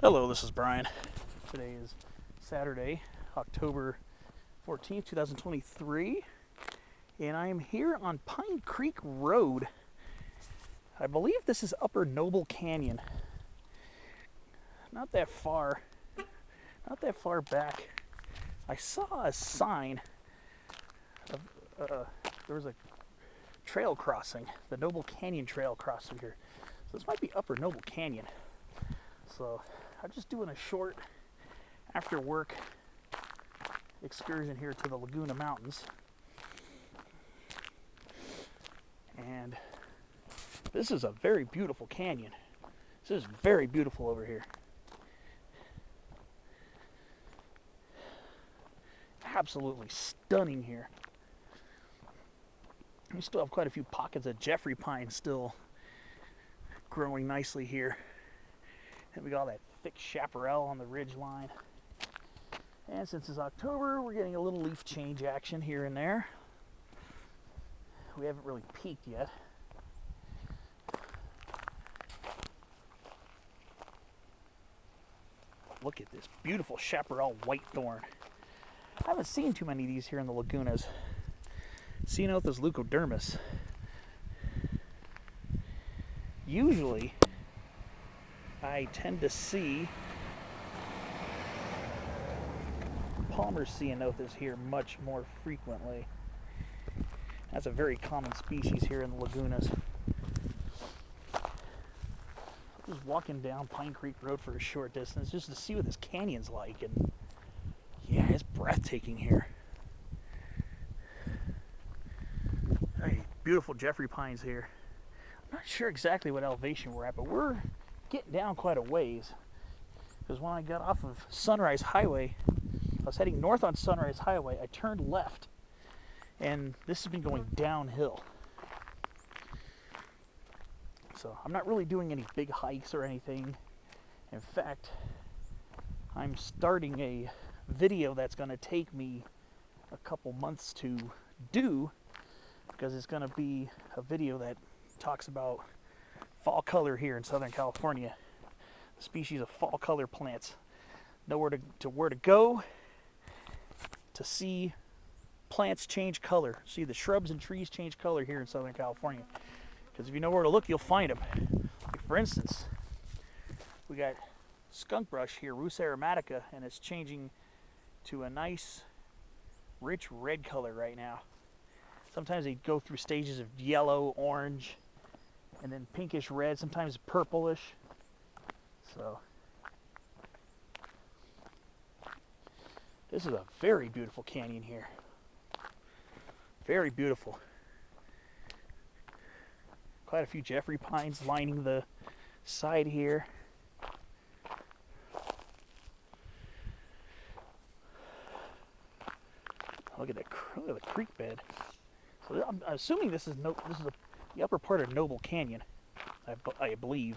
Hello, this is Brian. Today is Saturday, October 14th, 2023, and I am here on Pine Creek Road. I believe this is Upper Noble Canyon. Not that far back. I saw a sign of, there was a trail crossing, the Noble Canyon Trail crossed through here. So this might be Upper Noble Canyon. So I'm just doing a short after work excursion here to the Laguna Mountains. And this is a very beautiful canyon. This is very beautiful over here. Absolutely stunning here. We still have quite a few pockets of Jeffrey pine still growing nicely here. And we got all that thick chaparral on the ridge line. And since it's October, we're getting a little leaf change action here and there. We haven't really peaked yet. Look at this beautiful chaparral whitethorn. I haven't seen too many of these here in the lagunas. Ceanothus leucodermis. Usually, I tend to see Palmer ceanothus here much more frequently. That's a very common species here in the lagunas. Just walking down Pine Creek Road for a short distance just to see what this canyon's like, and yeah, it's breathtaking here. Hey, beautiful Jeffrey pines here. I'm not sure exactly what elevation we're at, but we're getting down quite a ways, because when I got off of Sunrise Highway, I was heading north on Sunrise Highway. I turned left, and this has been going downhill. So I'm not really doing any big hikes or anything. In fact, I'm starting a video that's going to take me a couple months to do, because it's going to be a video that talks about fall color here in Southern California. The species of fall color plants. Know where to go to see plants change color. See the shrubs and trees change color here in Southern California. Because if you know where to look, you'll find them. Like for instance, we got skunk brush here, Rus aromatica, and it's changing to a nice, rich red color right now. Sometimes they go through stages of yellow, orange, and then pinkish red, sometimes purplish. So this is a very beautiful canyon here. Very beautiful. Quite a few Jeffrey pines lining the side here. Look at the creek bed. So I'm assuming this is the upper part of Noble Canyon, I believe,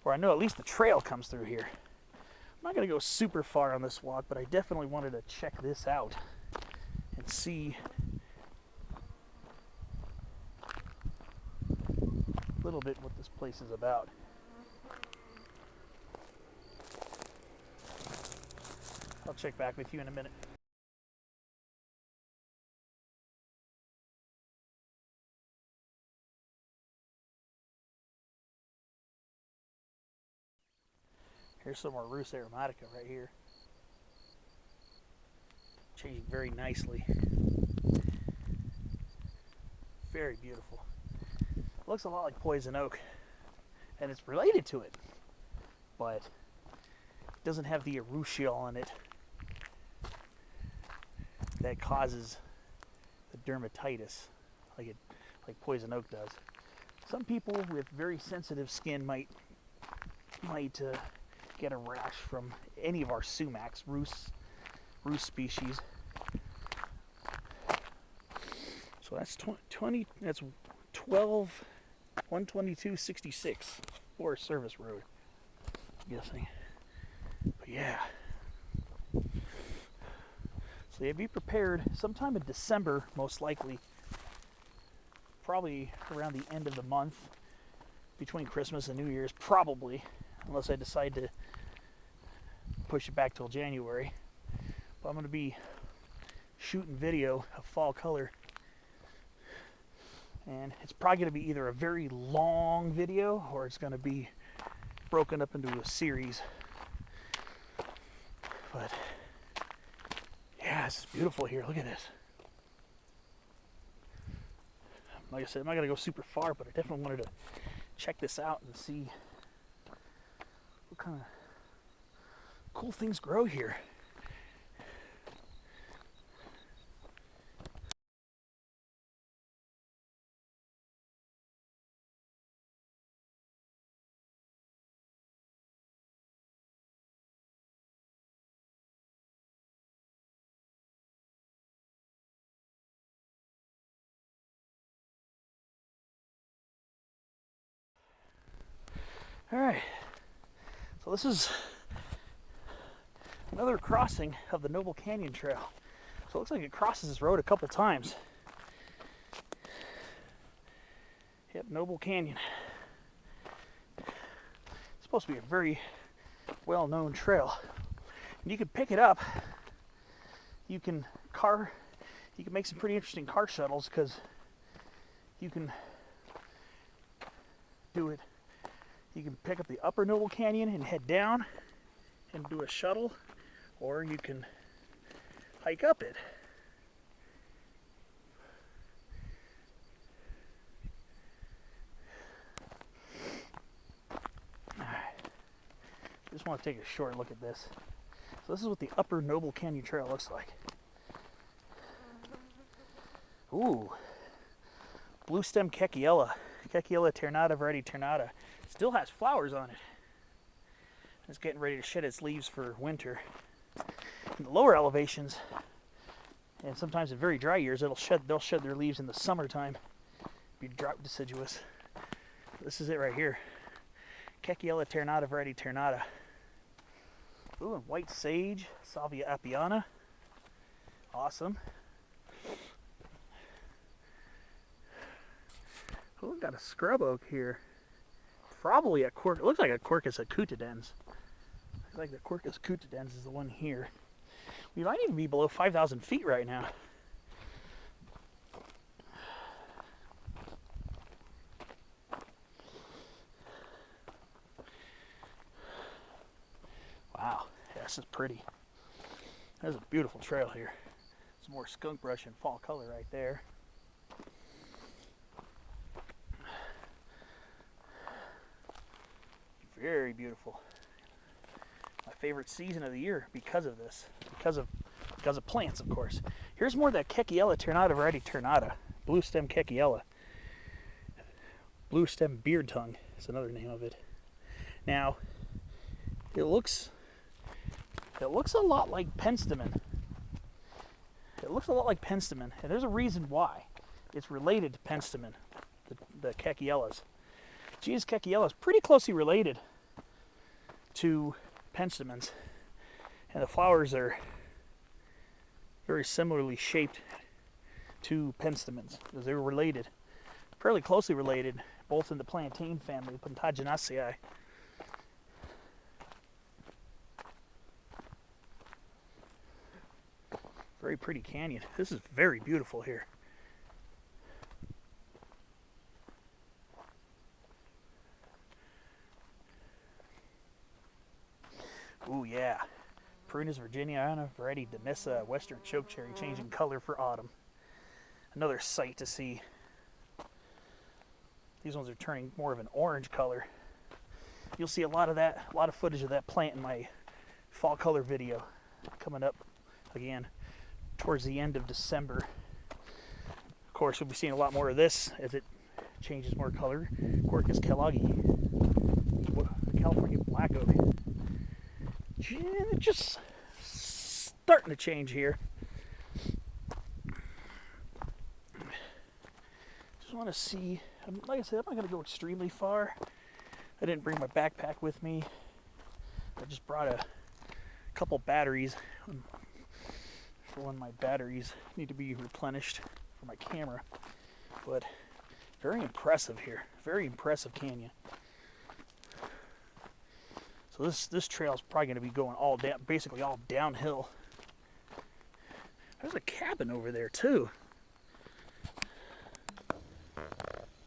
or I know at least the trail comes through here. I'm not going to go super far on this walk, but I definitely wanted to check this out and see a little bit what this place is about. I'll check back with you in a minute. Here's some more Rus aromatica right here. Changing very nicely. Very beautiful. Looks a lot like poison oak, and it's related to it, but it doesn't have the urushiol in it that causes the dermatitis like poison oak does. Some people with very sensitive skin might get a rash from any of our sumacs, Rus species. So that's 12 12266 Forest Service Road, I'm guessing. But yeah. So yeah, be prepared sometime in December, most likely. Probably around the end of the month, between Christmas and New Year's, probably, unless I decide to push it back till January. But I'm going to be shooting video of fall color. And it's probably going to be either a very long video or it's going to be broken up into a series. But yeah, this is beautiful here. Look at this. Like I said, I'm not going to go super far, but I definitely wanted to check this out and see what kind of cool things grow here. All right, so this is another crossing of the Noble Canyon Trail. So it looks like it crosses this road a couple times. Yep, Noble Canyon. It's supposed to be a very well-known trail. And you can pick it up. You can make some pretty interesting car shuttles because you can do it. You can pick up the upper Noble Canyon and head down and do a shuttle, or you can hike up it. I just want to take a short look at this. So this is what the upper Noble Canyon Trail looks like. Ooh, blue stem Kekiella. Kekiella ternata, variety ternata. Still has flowers on it. It's getting ready to shed its leaves for winter. In the lower elevations, and sometimes in very dry years, they'll shed their leaves in the summertime. Be drought deciduous. This is it right here. Kekiella ternata, variety ternata. Ooh, and white sage, Salvia apiana. Awesome. Oh, we've got a scrub oak here. Probably a Quercus. It looks like a Quercus acutidens. Looks like the Quercus acutidens is the one here. We might even be below 5,000 feet right now. Wow, yeah, this is pretty. There's a beautiful trail here. Some more skunk brush and fall color right there. Very beautiful. My favorite season of the year because of this. Because of plants, of course. Here's more of that Kekiella ternata variety ternata. Blue stem Kekiella. Blue stem beard tongue is another name of it. Now, it looks a lot like penstemon. It looks a lot like penstemon, and there's a reason why. It's related to penstemon, the Kekiellas. Genus Kekiella is pretty closely related to penstemons, and the flowers are very similarly shaped to penstemons because they were related, fairly closely related, both in the plantain family, Plantagenaceae. Very pretty canyon. This is very beautiful here. Ooh, yeah. Prunus virginiana, variety demissa, western chokecherry, changing color for autumn. Another sight to see. These ones are turning more of an orange color. You'll see a lot of footage of that plant in my fall color video coming up again towards the end of December. Of course, we'll be seeing a lot more of this as it changes more color. Quercus kelloggi, California black oak. Just starting to change here. Just want to see, like I said, I'm not going to go extremely far. I didn't bring my backpack with me. I just brought a couple batteries for when my batteries need to be replenished for my camera. But very impressive here. Very impressive canyon. So So this trail is probably going to be going all down, basically all downhill. There's a cabin over there too.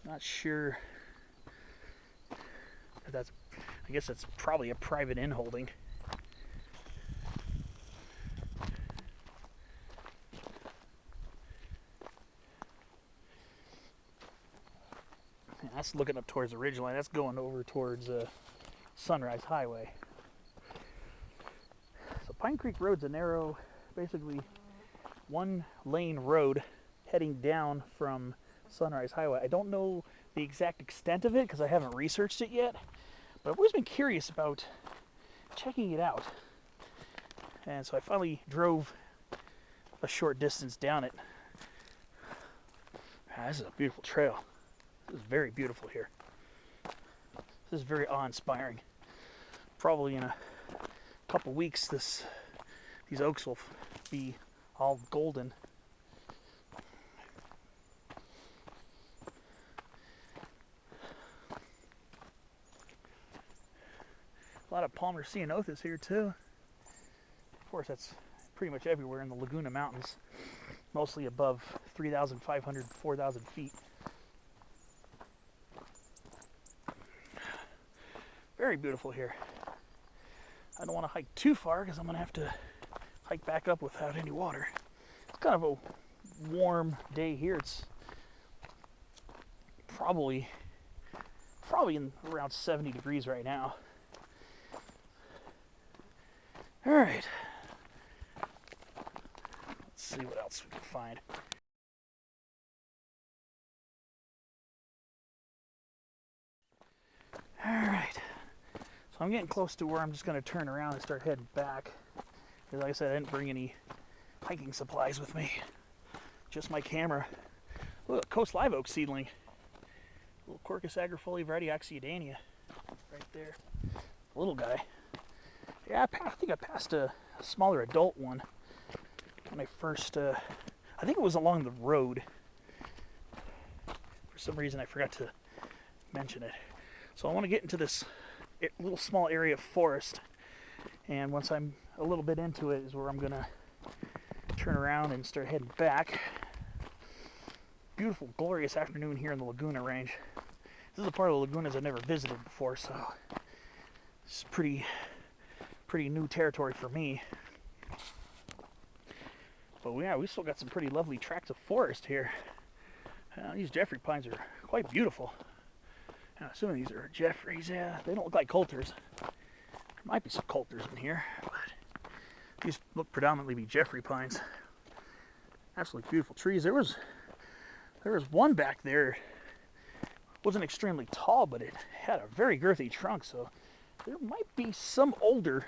Not sure if that's, I guess that's probably a private inn holding. That's looking up towards the ridgeline. That's going over towards Sunrise Highway. So Pine Creek Road's a narrow, basically one lane road heading down from Sunrise Highway. I don't know the exact extent of it because I haven't researched it yet, but I've always been curious about checking it out. And so I finally drove a short distance down it. This is a beautiful trail. This is very beautiful here. This is very awe-inspiring. Probably in a couple weeks, these oaks will be all golden. A lot of Palmer ceanothus here too. Of course, that's pretty much everywhere in the Laguna Mountains, mostly above 3,500, 4,000 feet. Very beautiful here. I don't want to hike too far because I'm going to have to hike back up without any water. It's kind of a warm day here. It's probably in around 70 degrees right now. All right. Let's see what else we can find. All right. So I'm getting close to where I'm just going to turn around and start heading back. Because like I said, I didn't bring any hiking supplies with me. Just my camera. Look, Coast Live Oak seedling. Little Quercus agrifolia variety Oxyidania. Right there. Little guy. Yeah, I think I passed a smaller adult one when I first, I think it was along the road. For some reason I forgot to mention it. So I want to get into this little small area of forest, and once I'm a little bit into it is where I'm gonna turn around and start heading back. Beautiful, glorious afternoon here in the Laguna Range. This is a part of the Lagunas I've never visited before, so it's pretty new territory for me. But yeah, we still got some pretty lovely tracts of forest here. These Jeffrey pines are quite beautiful. I'm assuming these are Jeffreys. Yeah, they don't look like Coulters. There might be some Coulters in here, but these look predominantly be Jeffrey pines. Absolutely beautiful trees. There was one back there. It wasn't extremely tall, but it had a very girthy trunk, so there might be some older,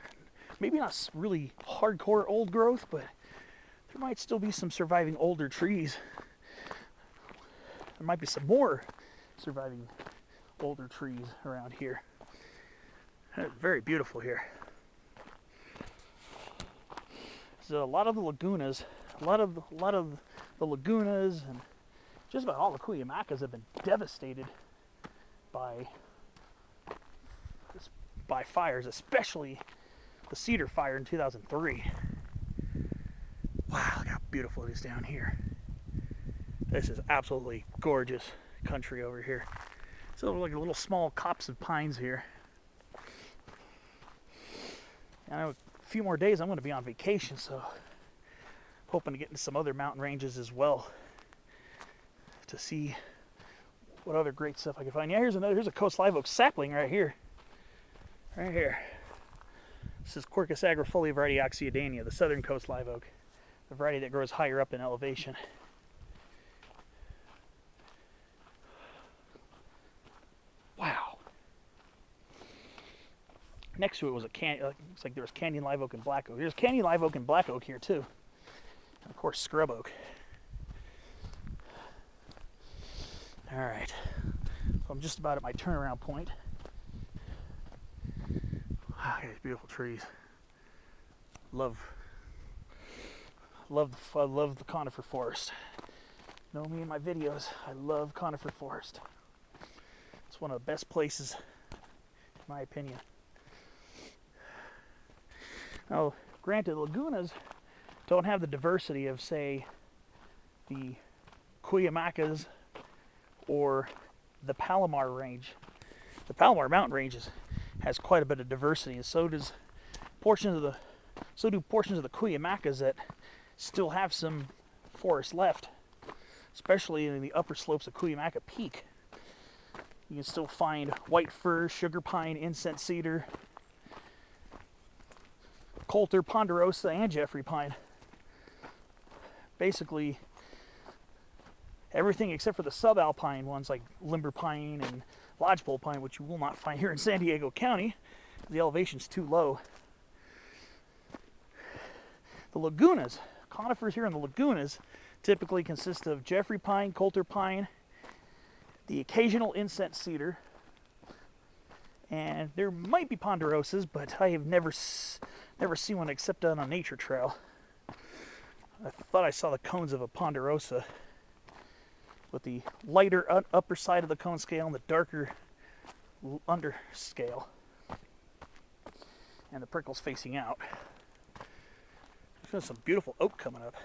maybe not really hardcore old growth, but there might still be some surviving older trees. There might be some more surviving older trees around here. It's very beautiful here. So a lot of the lagunas, a lot of the lagunas and just about all the Cuyamacas have been devastated by fires, especially the cedar fire in 2003. Wow, look how beautiful it is down here. This is absolutely gorgeous country over here. So like a little small copse of pines here. And a few more days I'm going to be on vacation, so hoping to get into some other mountain ranges as well to see what other great stuff I can find. Yeah, here's a Coast Live Oak sapling right here. Right here. This is Quercus agrifolia variety Oxyidania, the southern Coast Live Oak, the variety that grows higher up in elevation. Wow. Next to it was looks like there was Canyon Live Oak and Black Oak. There's Canyon Live Oak and Black Oak here too. And of course Scrub Oak. Alright. So I'm just about at my turnaround point. Wow, these beautiful trees. Love the conifer forest. You know me in my videos, I love conifer forest. It's one of the best places, in my opinion. Now, granted, lagunas don't have the diversity of, say, the Cuyamacas or the Palomar range. The Palomar mountain range has quite a bit of diversity, and so do portions of the Cuyamacas that still have some forest left, especially in the upper slopes of Cuyamaca Peak. You can still find white fir, sugar pine, incense cedar, coulter, ponderosa, and Jeffrey pine. Basically, everything except for the subalpine ones like limber pine and lodgepole pine, which you will not find here in San Diego County. The elevation's too low. The lagunas, conifers here in the lagunas, typically consist of Jeffrey pine, coulter pine, the occasional incense cedar, and there might be ponderosas, but I have never seen one except on a nature trail. I thought I saw the cones of a ponderosa with the lighter upper side of the cone scale and the darker under scale, and the prickles facing out. There's some beautiful oak coming up.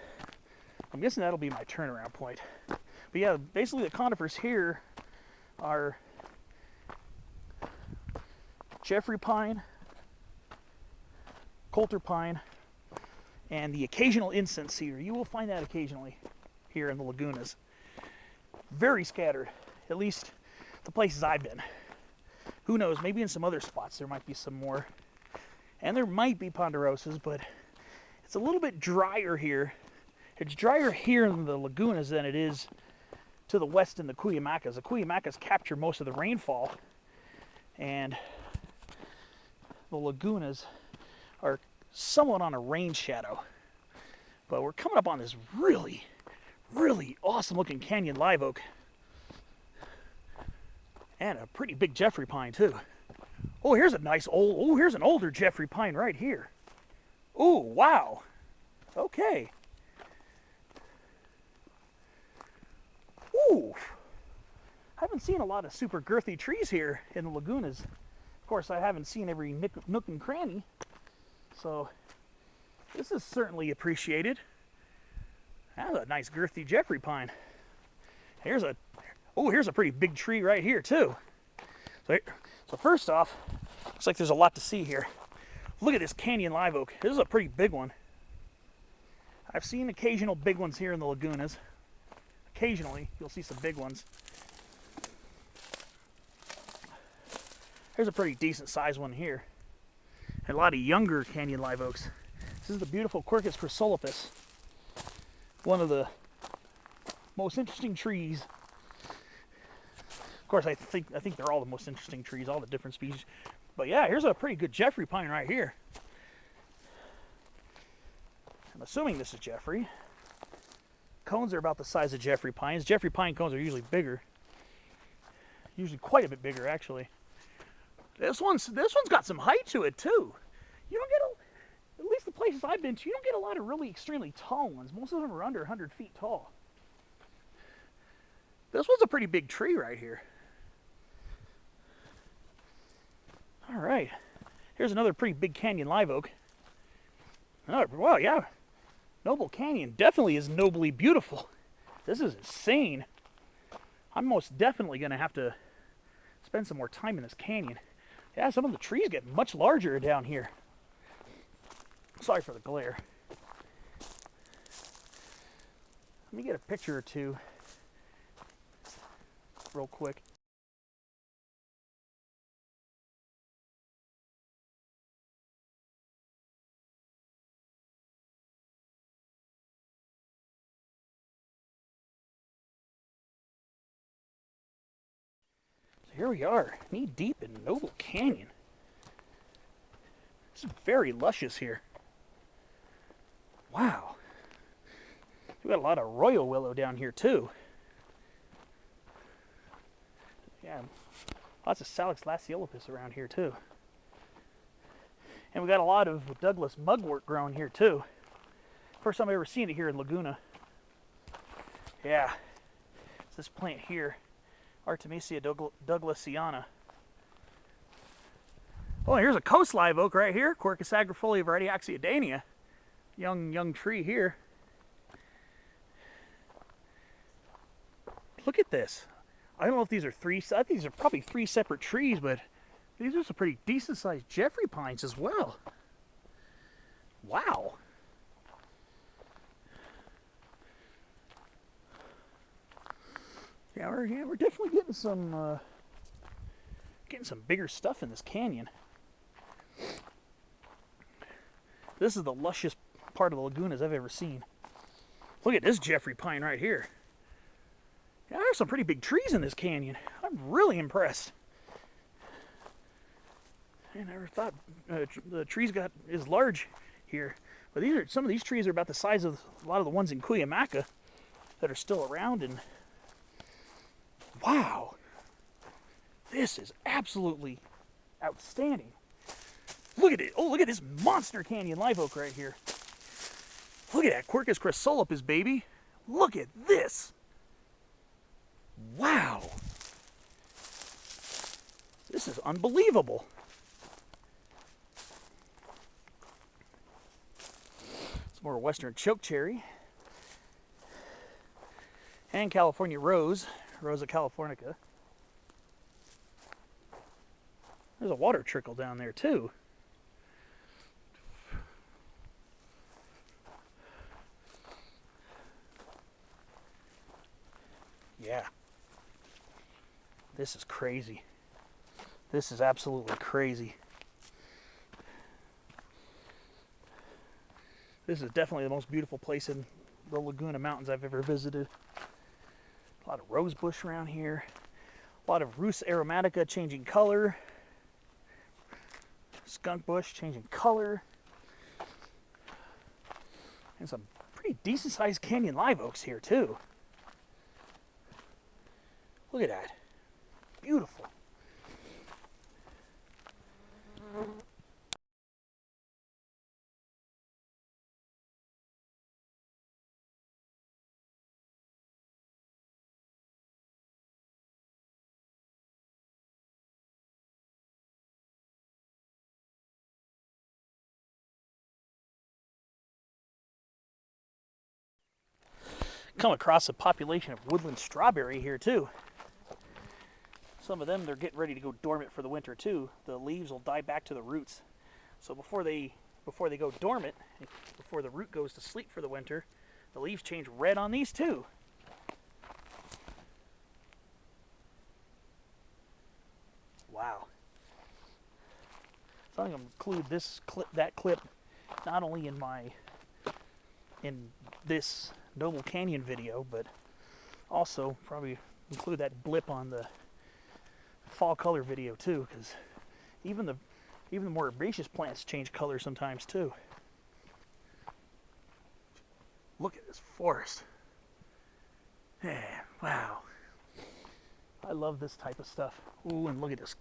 I'm guessing that'll be my turnaround point. But yeah, basically the conifers here are Jeffrey pine, coulter pine, and the occasional incense cedar. You will find that occasionally here in the lagunas. Very scattered, at least the places I've been. Who knows, maybe in some other spots there might be some more. And there might be ponderosas, but it's a little bit drier here. It's drier here in the lagunas than it is to the west in the Cuyamacas. The Cuyamacas capture most of the rainfall, and the lagunas are somewhat on a rain shadow. But we're coming up on this really, really awesome looking canyon live oak. And a pretty big Jeffrey pine too. Oh, here's a nice here's an older Jeffrey pine right here. Oh, wow. Okay. Ooh. I haven't seen a lot of super girthy trees here in the lagunas. Of course, I haven't seen every nook and cranny. So, this is certainly appreciated. That's a nice girthy Jeffrey pine. Here's a pretty big tree right here too. So first off, looks like there's a lot to see here. Look at this canyon live oak. This is a pretty big one. I've seen occasional big ones here in the lagunas. Occasionally, you'll see some big ones. Here's a pretty decent sized one here. And a lot of younger canyon live oaks. This is the beautiful Quercus chrysolipus. One of the most interesting trees. Of course, I think they're all the most interesting trees, all the different species. But yeah, here's a pretty good Jeffrey pine right here. I'm assuming this is Jeffrey. Cones are about the size of Jeffrey pines. Jeffrey pine cones are usually bigger. Usually quite a bit bigger, actually. This one's got some height to it too. You don't get at least the places I've been to, you don't get a lot of really extremely tall ones. Most of them are under 100 feet tall. This one's a pretty big tree right here. All right, here's another pretty big canyon live oak. Oh, well, yeah, Noble Canyon definitely is nobly beautiful. This is insane. I'm most definitely going to have to spend some more time in this canyon. Yeah, some of the trees get much larger down here. Sorry for the glare. Let me get a picture or two real quick. So here we are, knee deep in Noble Canyon. It's very luscious here. Wow. We got a lot of royal willow down here too. Yeah, lots of Salix lacceolipus around here too. And we got a lot of Douglas mugwort growing here too. First time I've ever seen it here in Laguna. Yeah, it's this plant here, Artemisia douglasiana. Oh, here's a coast live oak right here, Quercus agrifolia varieties, young tree here. Look at this. I don't know if these are I think these are probably 3 separate trees, but these are some pretty decent sized Jeffrey pines as well. Wow. Yeah, we're definitely getting some bigger stuff in this canyon. This is the luscious part of the Lagunas I've ever seen. Look at this Jeffrey pine right here. Yeah, there's some pretty big trees in this canyon. I'm really impressed. I never thought the trees got as large here. But some of these trees are about the size of a lot of the ones in Cuyamaca that are still around. And wow, this is absolutely outstanding. Look at it. Oh, look at this monster canyon live oak right here. Look at that Quercus chrysolipus, baby. Look at this. Wow. This is unbelievable. Some more western chokecherry. And California rose, Rosa californica. There's a water trickle down there too. Yeah. This is crazy. This is absolutely crazy. This is definitely the most beautiful place in the Laguna Mountains I've ever visited. A lot of rose bush around here. A lot of Rus aromatica changing color. Skunk bush changing color. And some pretty decent sized canyon live oaks here too. Look at that. Beautiful. Come across a population of woodland strawberry here too. Some of them, they're getting ready to go dormant for the winter too. The leaves will die back to the roots. So before they go dormant, before the root goes to sleep for the winter, the leaves change red on these too. Wow. So I'm going to include that clip not only in this Noble Canyon video, but also probably include that blip on the fall color video too, because even the more herbaceous plants change color sometimes too. Look at this forest. Yeah, wow. I love this type of stuff. Ooh, and look at this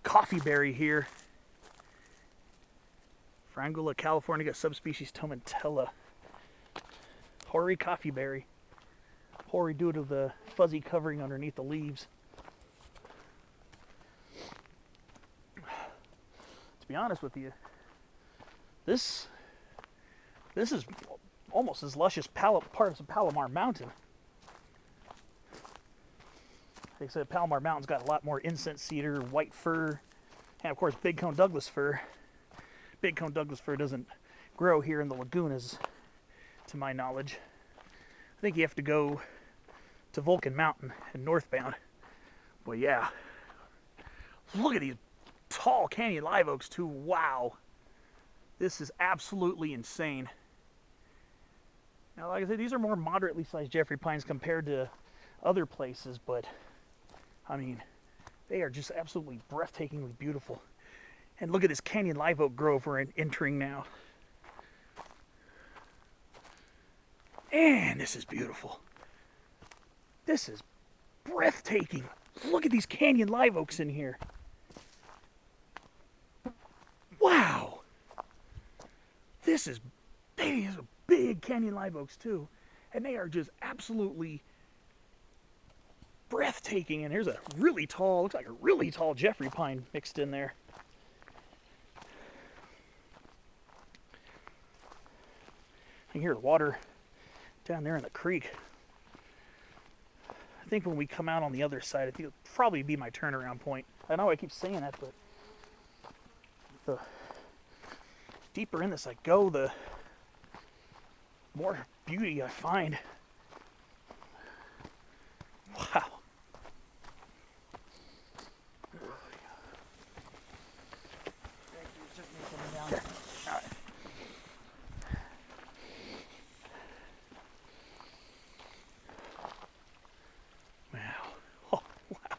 coffee berry here. Frangula californica subspecies tomentella. Hoary coffee berry. Hoary due to the fuzzy covering underneath the leaves. To be honest with you, this is almost as luscious parts of Palomar Mountain. Like I said, Palomar Mountain's got a lot more incense cedar, white fir, and of course big cone Douglas fir. Big cone Douglas fir doesn't grow here in the lagunas, to my knowledge. I think you have to go to Vulcan Mountain and northbound. But yeah, look at these tall canyon live oaks too. Wow, this is absolutely insane. Now, like I said, these are more moderately sized Jeffrey pines compared to other places, but I mean, they are just absolutely breathtakingly beautiful. And look at this canyon live oak grove we're entering now. And this is beautiful. This is breathtaking. Look at these canyon live oaks in here. Wow. These are big canyon live oaks too. And they are just absolutely breathtaking. And here's a really tall, looks like a really tall Jeffrey pine mixed in there. I can hear the water down there in the creek. I think when we come out on the other side, I think it'll probably be my turnaround point. I know I keep saying that, but the deeper in this I go, the more beauty I find. Wow.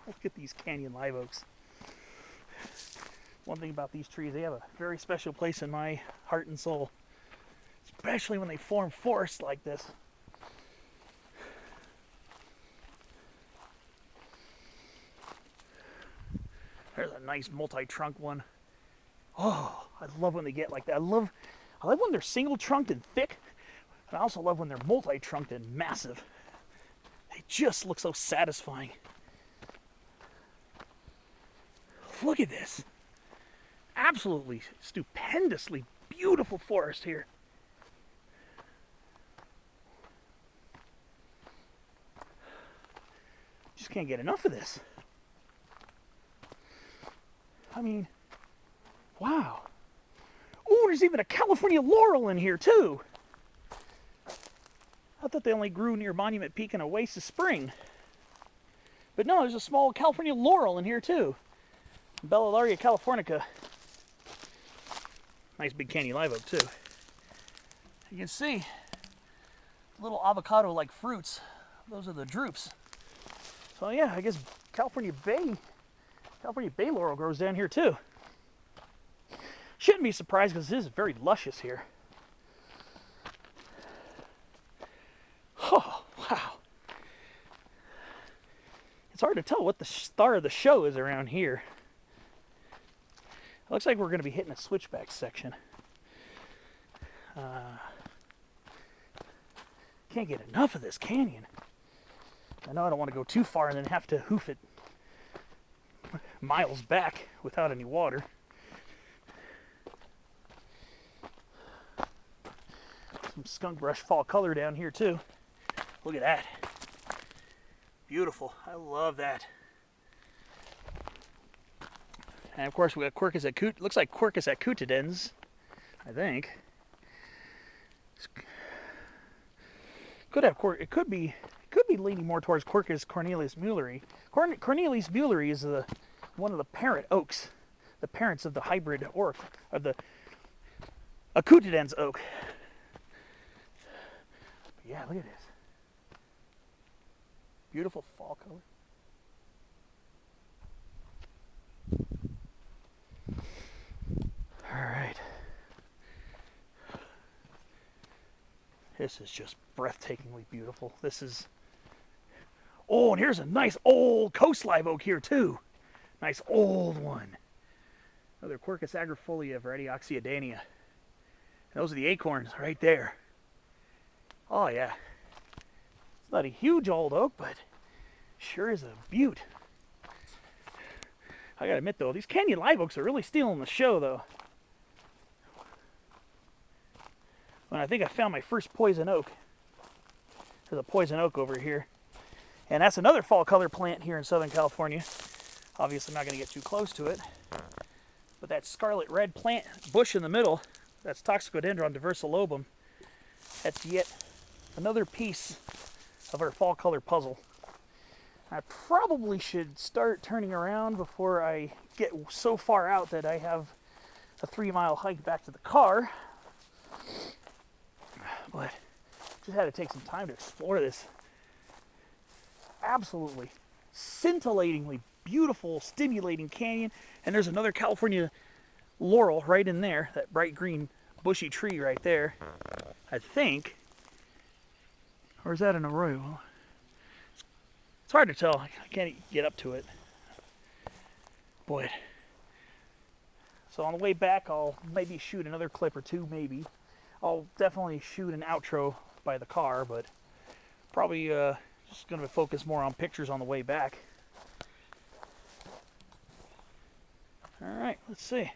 Look at these canyon live oaks. One thing about these trees, they have a very special place in my heart and soul, especially when they form forests like this. There's a nice multi-trunk one. Oh, I love when they get like that. I love when they're single-trunked and thick, and I also love when they're multi-trunked and massive. They just look so satisfying. Look at this. Absolutely stupendously beautiful forest here. Just can't get enough of this. I mean, wow. Oh, there's even a California laurel in here too. I thought they only grew near Monument Peak and Oasis Spring. But no, there's a small California laurel in here too. Bellaria californica. Nice big candy live oak too. You can see little avocado-like fruits. Those are the drupes. So yeah, I guess California bay laurel grows down here too. Shouldn't be surprised because this is very luscious here. Oh, wow. It's hard to tell what the star of the show is around here. Looks like we're going to be hitting a switchback section. Can't get enough of this canyon. I know I don't want to go too far and then have to hoof it miles back without any water. Some skunk brush fall color down here too. Look at that. Beautiful. I love that. And of course we got Quercus acuta. Looks like Quercus acutidens, I think. Could have it could be leaning more towards Quercus cornelius muelleri. Cornelius muelleri is one of the parent oaks, the parents of the hybrid or of the acutidens oak. But yeah, look at this. Beautiful fall color. All right. This is just breathtakingly beautiful. This is... Oh, and here's a nice old coast live oak here too. Nice old one. Another Quercus agrifolia variety Oxyodania. And those are the acorns right there. Oh yeah. It's not a huge old oak, but sure is a beaut. I gotta admit though, these canyon live oaks are really stealing the show though. When I think I found my first poison oak. There's a poison oak over here. And that's another fall color plant here in Southern California. Obviously I'm not going to get too close to it. But that scarlet red plant bush in the middle, that's Toxicodendron diversilobum. That's yet another piece of our fall color puzzle. I probably should start turning around before I get so far out that I have a 3-mile hike back to the car. But just had to take some time to explore this absolutely scintillatingly beautiful, stimulating canyon. And there's another California laurel right in there, that bright green bushy tree right there, I think. Or is that an arroyo? It's hard to tell. I can't get up to it. Boy. So on the way back, I'll maybe shoot another clip or two, maybe. I'll definitely shoot an outro by the car, but probably just going to focus more on pictures on the way back. All right, let's see.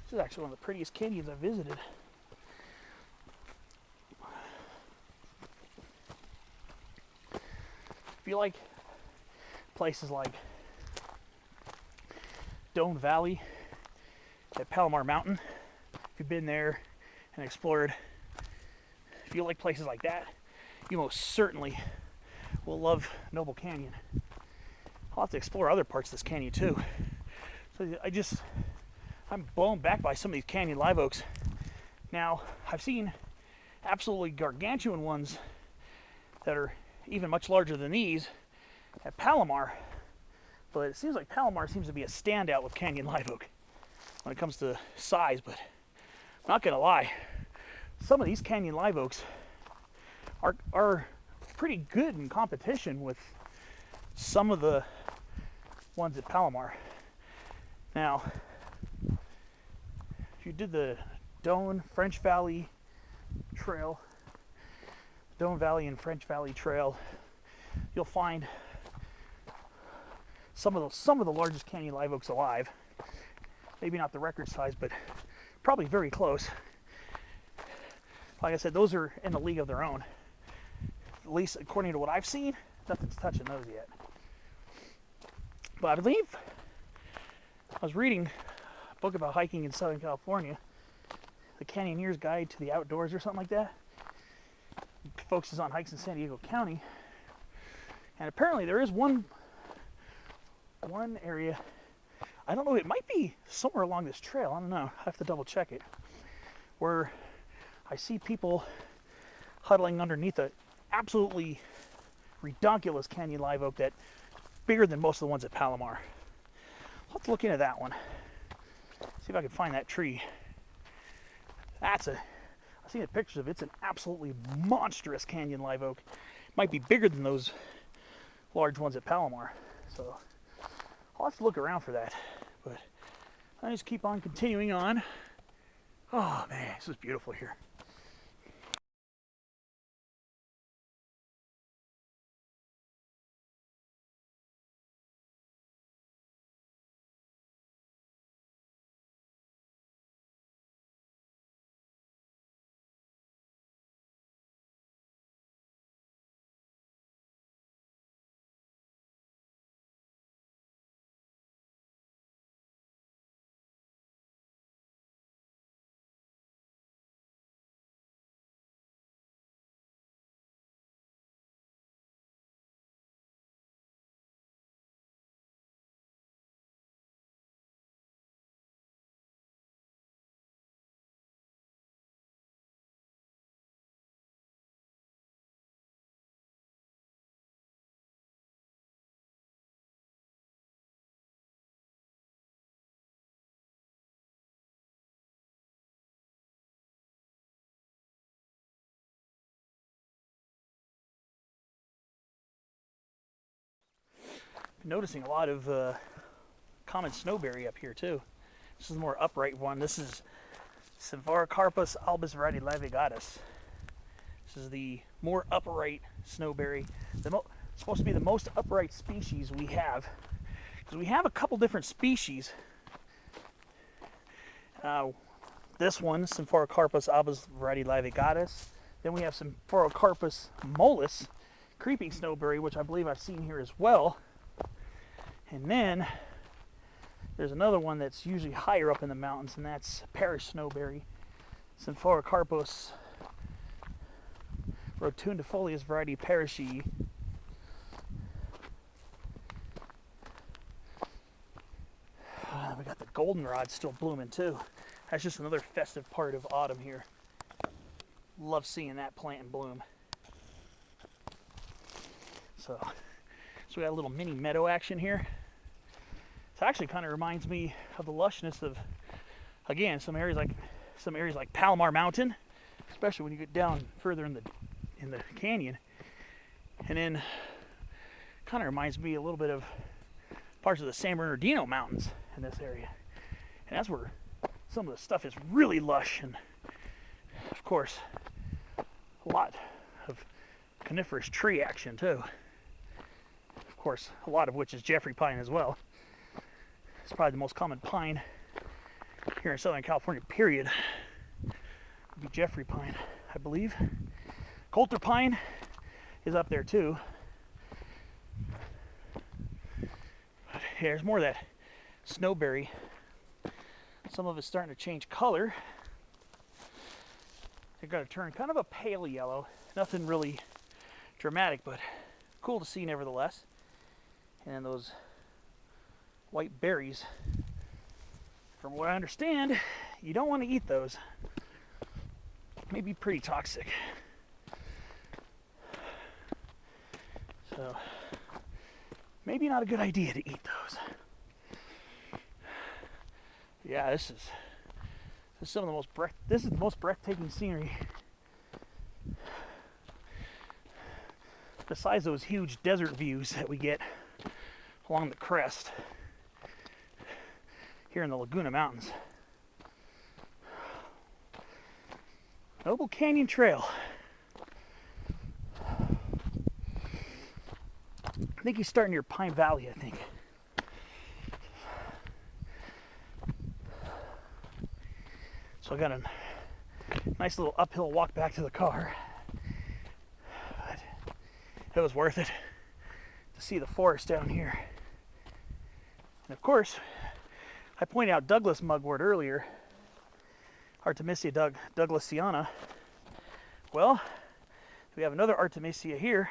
This is actually one of the prettiest canyons I've visited. If you like places like Doan Valley at Palomar Mountain, if you've been there and explored, if you like places like that, you most certainly will love Noble Canyon. I'll have to explore other parts of this canyon too. So I'm blown back by some of these canyon live oaks. Now, I've seen absolutely gargantuan ones that are even much larger than these at Palomar, but it seems like Palomar seems to be a standout with canyon live oak when it comes to size. But I'm not gonna lie, some of these canyon live oaks are pretty good in competition with some of the ones at Palomar. Now, if you did the Doan French Valley Trail, Doan Valley and French Valley Trail, you'll find some of the largest canyon live oaks alive. Maybe not the record size, but probably very close. Like I said, those are in a league of their own. At least according to what I've seen, nothing's touching those yet. But I believe I was reading a book about hiking in Southern California, The Canyonier's Guide to the Outdoors or something like that. It focuses on hikes in San Diego County. And apparently there is one area, I don't know, it might be somewhere along this trail, I don't know, I have to double check it, where I see people huddling underneath a absolutely redonkulous canyon live oak that's bigger than most of the ones at Palomar. I'll have to look into that one. See if I can find that tree. I've seen the pictures of it. It's an absolutely monstrous canyon live oak. It might be bigger than those large ones at Palomar. So I'll have to look around for that. But I just keep on continuing on. Oh man, this is beautiful here. Noticing a lot of common snowberry up here too. This is the more upright one. This is Symphoracarpus albus variegatus. This is the more upright snowberry. It's supposed to be the most upright species we have, because we have a couple different species. This one, Symphoracarpus albus variegatus. Then we have Symphoracarpus mollis, creeping snowberry, which I believe I've seen here as well. And then there's another one that's usually higher up in the mountains, and that's parish snowberry, Symphoracarpus rotundifolius variety parishii. We got the goldenrod still blooming too. That's just another festive part of autumn here. Love seeing that plant in bloom. So we got a little mini meadow action here. It actually kind of reminds me of the lushness of, again, some areas like Palomar Mountain, especially when you get down further in the canyon. And then kind of reminds me a little bit of parts of the San Bernardino Mountains in this area. And that's where some of the stuff is really lush, and of course a lot of coniferous tree action too. Of course, a lot of which is Jeffrey pine as well. It's probably the most common pine here in Southern California, period, would be Jeffrey pine, I believe. Coulter pine is up there too. But yeah, there's more of that snowberry. Some of it's starting to change color. They're going to turn kind of a pale yellow. Nothing really dramatic, but cool to see nevertheless. And then those white berries, from what I understand, you don't want to eat those. May be pretty toxic. So maybe not a good idea to eat those. Yeah, this is some of the most this is the most breathtaking scenery. Besides those huge desert views that we get along the crest here in the Laguna Mountains. Noble Canyon Trail. I think you start near Pine Valley, I think. So I got a nice little uphill walk back to the car. But it was worth it to see the forest down here. And of course, I pointed out Douglas mugwort earlier, Artemisia douglasiana. Well, we have another Artemisia here,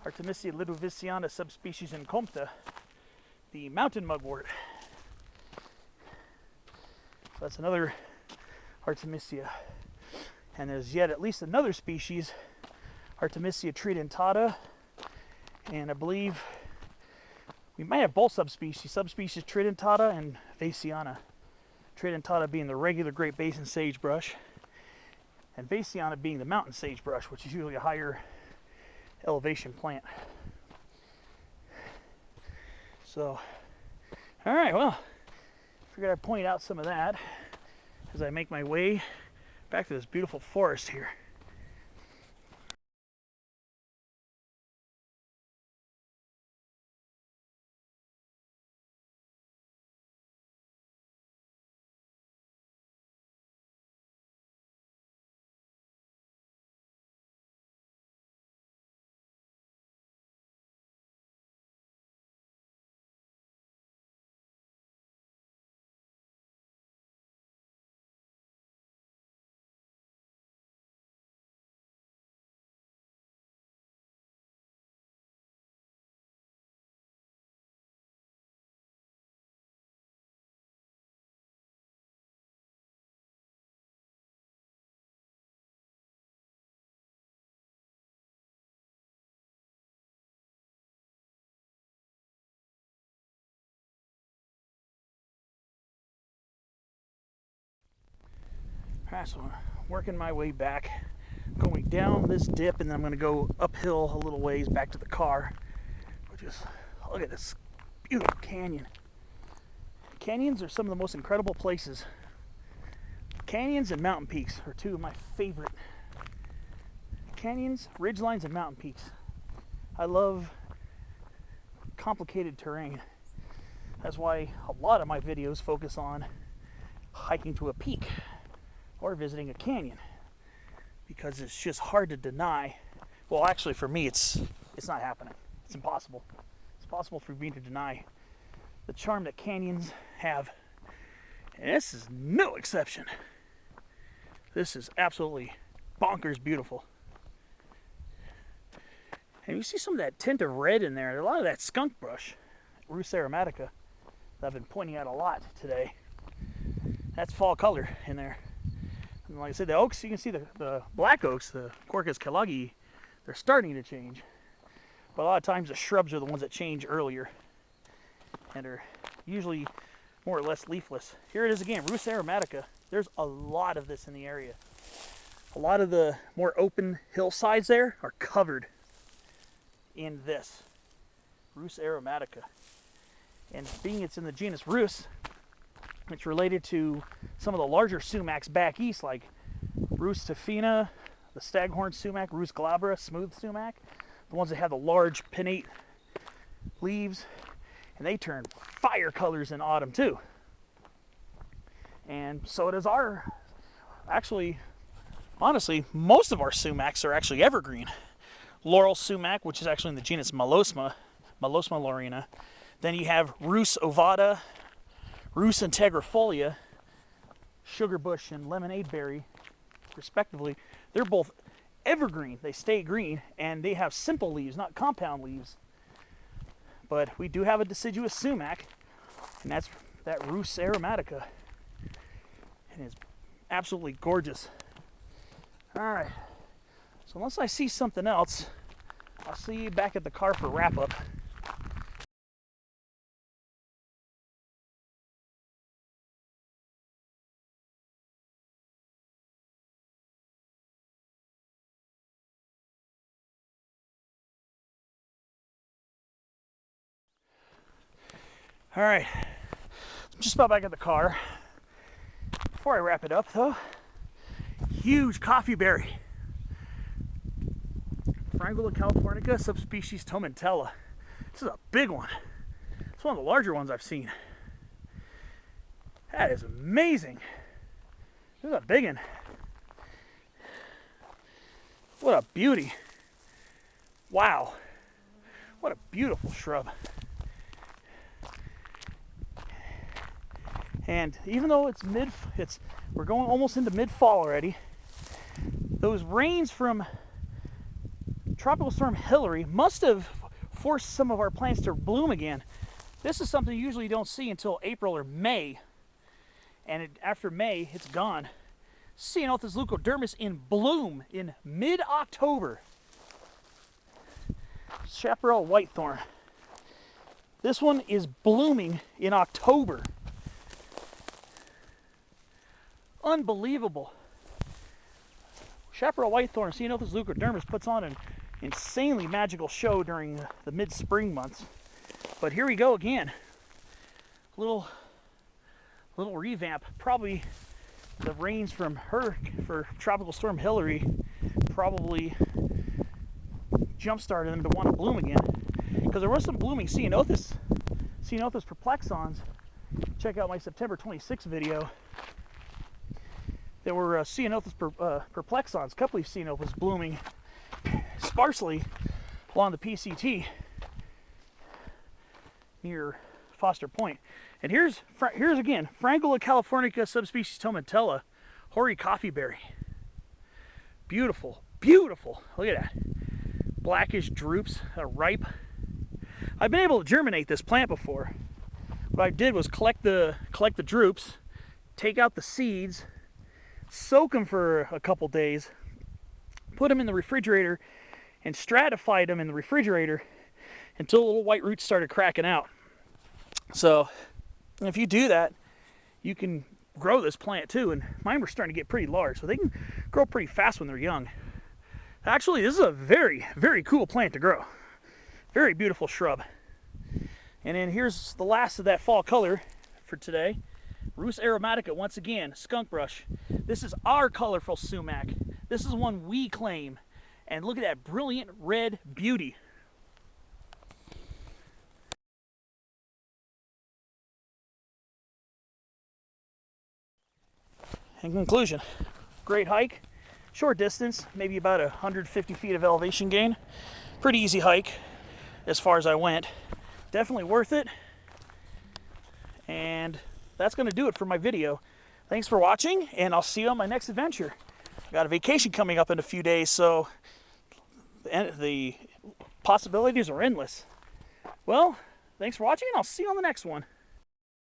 Artemisia ludoviciana subspecies incompta, the mountain mugwort. So that's another Artemisia. And there's yet at least another species, Artemisia tridentata, and I believe we might have both subspecies tridentata and vasiana. Tridentata being the regular Great Basin sagebrush, and vasiana being the mountain sagebrush, which is usually a higher elevation plant. So, all right, well, figured I'd point out some of that as I make my way back to this beautiful forest here. Alright, so I'm working my way back, going down this dip, and then I'm going to go uphill a little ways back to the car. But just look at this beautiful canyon. Canyons are some of the most incredible places. Canyons and mountain peaks are two of my favorite. Canyons, ridgelines, and mountain peaks. I love complicated terrain. That's why a lot of my videos focus on hiking to a peak or visiting a canyon, because it's just hard to deny. Well, actually, for me, it's not happening. It's impossible. It's possible for me to deny the charm that canyons have, and this is no exception. This is absolutely bonkers beautiful. And you see some of that tint of red in there. A lot of that skunk brush, Rhus aromatica, that I've been pointing out a lot today. That's fall color in there. And like I said, the oaks, you can see the black oaks, the Quercus kelloggi, they're starting to change. But a lot of times the shrubs are the ones that change earlier and are usually more or less leafless. Here it is again, Rhus aromatica. There's a lot of this in the area. A lot of the more open hillsides there are covered in this Rhus aromatica. And being it's in the genus Rhus, it's related to some of the larger sumacs back east, like Rhus tafina, the staghorn sumac, Rhus glabra, smooth sumac, the ones that have the large pinnate leaves, and they turn fire colors in autumn too. And so does actually, honestly, most of our sumacs are actually evergreen. Laurel sumac, which is actually in the genus Malosma laurina. Then you have Rhus ovata, Rhus integrifolia, sugarbush, and lemonade berry, respectively. They're both evergreen. They stay green, and they have simple leaves, not compound leaves. But we do have a deciduous sumac, and that's that Rhus aromatica. And it's absolutely gorgeous. All right. So unless I see something else, I'll see you back at the car for wrap-up. All right, I'm just about back at the car. Before I wrap it up, though, huge coffee berry. Frangula californica, subspecies tomentella. This is a big one. It's one of the larger ones I've seen. That is amazing. This is a big one. What a beauty. Wow. What a beautiful shrub. And even though we're going almost into mid-fall already, those rains from Tropical Storm Hillary must have forced some of our plants to bloom again. This is something you usually don't see until April or May. And after May, it's gone. Ceanothus leucodermis in bloom in mid-October. Chaparral whitethorn. This one is blooming in October. Unbelievable. Chaparral whitethorn, Ceanothus leucodermis, puts on an insanely magical show during the mid-spring months. But here we go again. Little revamp. Probably the rains for Tropical Storm Hillary probably jump-started them to want to bloom again. Because there was some blooming Ceanothus perplexans. Check out my September 26th video. There were Ceanothus perplexans, a couple of Ceanothus blooming sparsely along the PCT near Foster Point. And here's again, Frangula californica, subspecies tomentella, hoary coffeeberry. Beautiful, beautiful. Look at that. Blackish drupes, ripe. I've been able to germinate this plant before. What I did was collect the drupes, take out the seeds, soak them for a couple days, put them in the refrigerator, and stratified them in the refrigerator until the little white roots started cracking out. So if you do that, you can grow this plant too. And mine were starting to get pretty large, so they can grow pretty fast when they're young. Actually, this is a very, very cool plant to grow. Very beautiful shrub. And then here's the last of that fall color for today. Rhus aromatica, once again, skunk brush. This is our colorful sumac. This is one we claim. And look at that brilliant red beauty. In conclusion, great hike, short distance, maybe about 150 feet of elevation gain. Pretty easy hike as far as I went. Definitely worth it. And that's going to do it for my video. Thanks for watching, and I'll see you on my next adventure. I got a vacation coming up in a few days, so the possibilities are endless. Well, thanks for watching, and I'll see you on the next one.